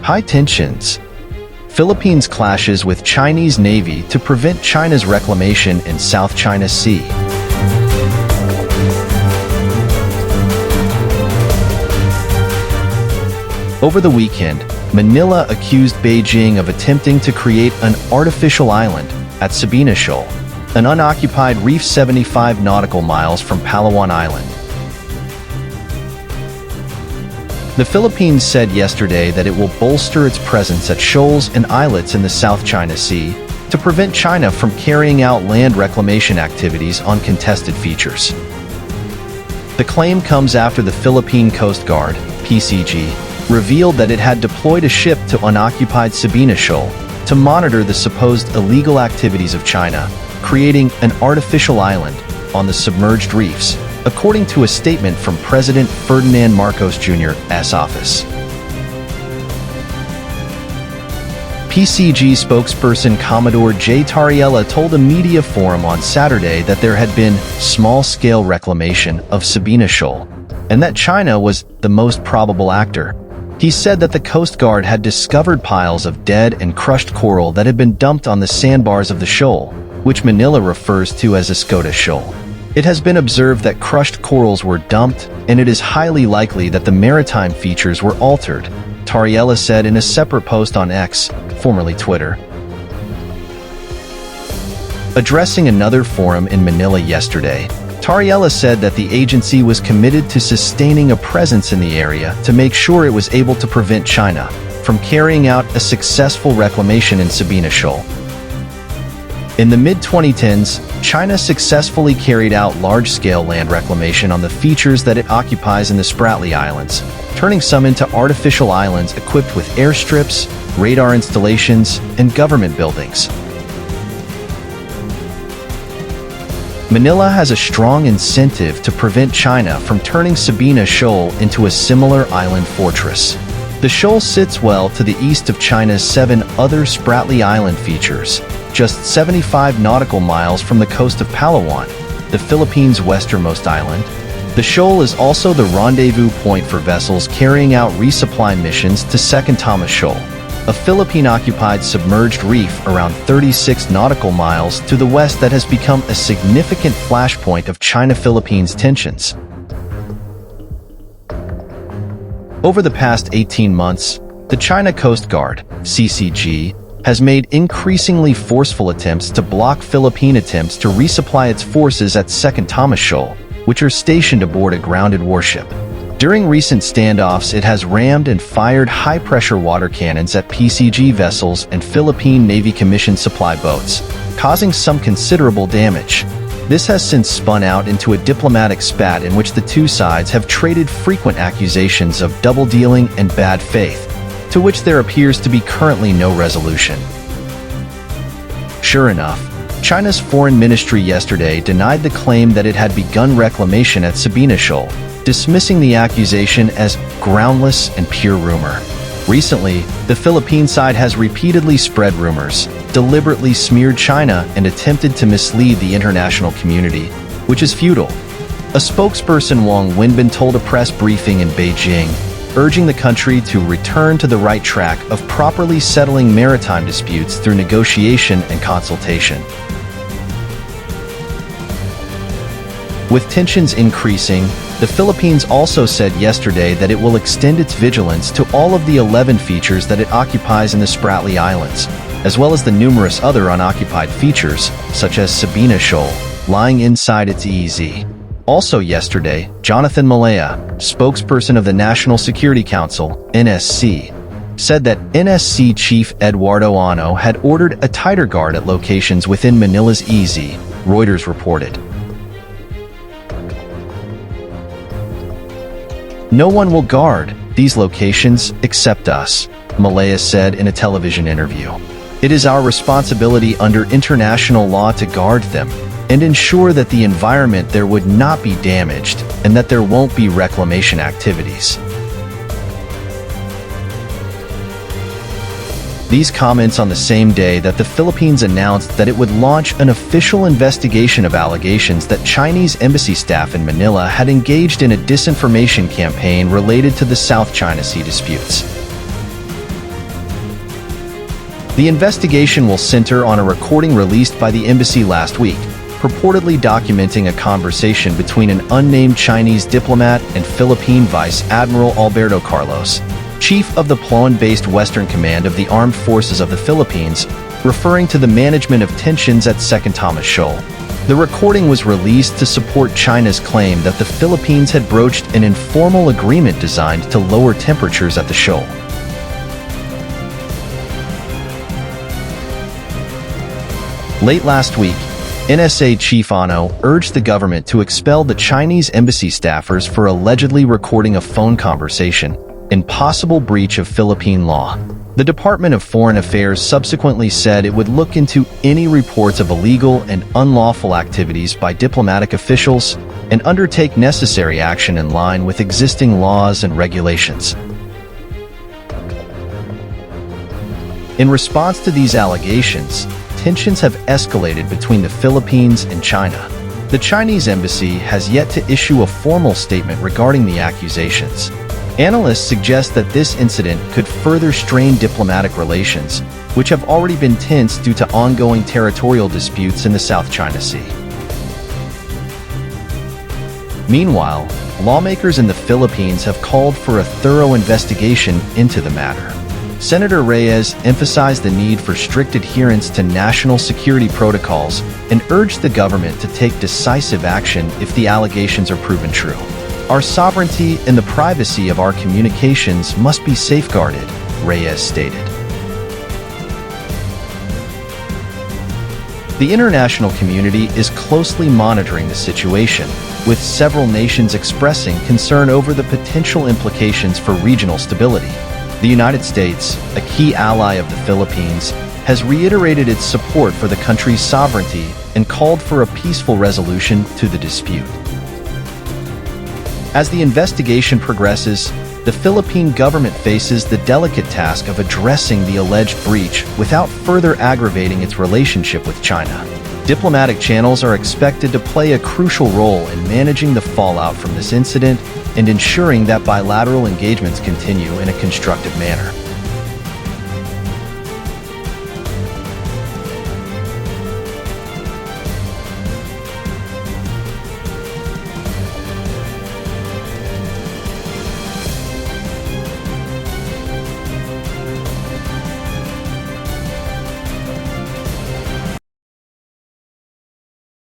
High tensions. Philippines clashes with Chinese Navy to prevent China's reclamation in South China Sea. Over the weekend, Manila accused Beijing of attempting to create an artificial island at Sabina Shoal, an unoccupied reef 75 nautical miles from Palawan Island. The Philippines said yesterday that it will bolster its presence at shoals and islets in the South China Sea to prevent China from carrying out land reclamation activities on contested features. The claim comes after the Philippine Coast Guard, PCG, revealed that it had deployed a ship to unoccupied Sabina Shoal to monitor the supposed illegal activities of China, creating an artificial island on the submerged reefs, according to a statement from President Ferdinand Marcos Jr.'s office. PCG spokesperson Commodore J. Tariella told a media forum on Saturday that there had been small-scale reclamation of Sabina Shoal, and that China was the most probable actor. He said that the Coast Guard had discovered piles of dead and crushed coral that had been dumped on the sandbars of the shoal, which Manila refers to as Escoda Shoal. It has been observed that crushed corals were dumped, and it is highly likely that the maritime features were altered, Tariella said in a separate post on X, formerly Twitter. Addressing another forum in Manila yesterday, Tariella said that the agency was committed to sustaining a presence in the area to make sure it was able to prevent China from carrying out a successful reclamation in Sabina Shoal. In the mid-2010s, China successfully carried out large-scale land reclamation on the features that it occupies in the Spratly Islands, turning some into artificial islands equipped with airstrips, radar installations, and government buildings. Manila has a strong incentive to prevent China from turning Sabina Shoal into a similar island fortress. The shoal sits well to the east of China's 7 other Spratly Island features, just 75 nautical miles from the coast of Palawan, the Philippines' westernmost island. The shoal is also the rendezvous point for vessels carrying out resupply missions to Second Thomas Shoal, a Philippine-occupied submerged reef around 36 nautical miles to the west that has become a significant flashpoint of China-Philippines tensions. Over the past 18 months, the China Coast Guard, CCG, has made increasingly forceful attempts to block Philippine attempts to resupply its forces at Second Thomas Shoal, which are stationed aboard a grounded warship. During recent standoffs, it has rammed and fired high-pressure water cannons at PCG vessels and Philippine Navy commissioned supply boats, causing some considerable damage. This has since spun out into a diplomatic spat in which the two sides have traded frequent accusations of double-dealing and bad faith, to which there appears to be currently no resolution. Sure enough, China's foreign ministry yesterday denied the claim that it had begun reclamation at Sabina Shoal, dismissing the accusation as groundless and pure rumor. Recently, the Philippine side has repeatedly spread rumors, deliberately smeared China, and attempted to mislead the international community, which is futile. A spokesperson, Wang Wenbin, told a press briefing in Beijing, urging the country to return to the right track of properly settling maritime disputes through negotiation and consultation. With tensions increasing, the Philippines also said yesterday that it will extend its vigilance to all of the 11 features that it occupies in the Spratly Islands, as well as the numerous other unoccupied features, such as Sabina Shoal, lying inside its EEZ. Also yesterday, Jonathan Malaya, spokesperson of the National Security Council, NSC, said that NSC Chief Eduardo Ano had ordered a tighter guard at locations within Manila's EEZ, Reuters reported. "No one will guard these locations except us," Malaya said in a television interview. "It is our responsibility under international law to guard them and ensure that the environment there would not be damaged and that there won't be reclamation activities." These comments on the same day that the Philippines announced that it would launch an official investigation of allegations that Chinese embassy staff in Manila had engaged in a disinformation campaign related to the South China Sea disputes. The investigation will center on a recording released by the embassy last week, purportedly documenting a conversation between an unnamed Chinese diplomat and Philippine Vice Admiral Alberto Carlos, chief of the Palawan-based Western Command of the Armed Forces of the Philippines, referring to the management of tensions at Second Thomas Shoal. The recording was released to support China's claim that the Philippines had broached an informal agreement designed to lower temperatures at the shoal. Late last week, NSA Chief Ano urged the government to expel the Chinese embassy staffers for allegedly recording a phone conversation in possible breach of Philippine law. The Department of Foreign Affairs subsequently said it would look into any reports of illegal and unlawful activities by diplomatic officials and undertake necessary action in line with existing laws and regulations. In response to these allegations, tensions have escalated between the Philippines and China. The Chinese embassy has yet to issue a formal statement regarding the accusations. Analysts suggest that this incident could further strain diplomatic relations, which have already been tense due to ongoing territorial disputes in the South China Sea. Meanwhile, lawmakers in the Philippines have called for a thorough investigation into the matter. Senator Reyes emphasized the need for strict adherence to national security protocols and urged the government to take decisive action if the allegations are proven true. Our sovereignty and the privacy of our communications must be safeguarded, Reyes stated. The international community is closely monitoring the situation, with several nations expressing concern over the potential implications for regional stability. The United States, a key ally of the Philippines, has reiterated its support for the country's sovereignty and called for a peaceful resolution to the dispute. As the investigation progresses, the Philippine government faces the delicate task of addressing the alleged breach without further aggravating its relationship with China. Diplomatic channels are expected to play a crucial role in managing the fallout from this incident and ensuring that bilateral engagements continue in a constructive manner.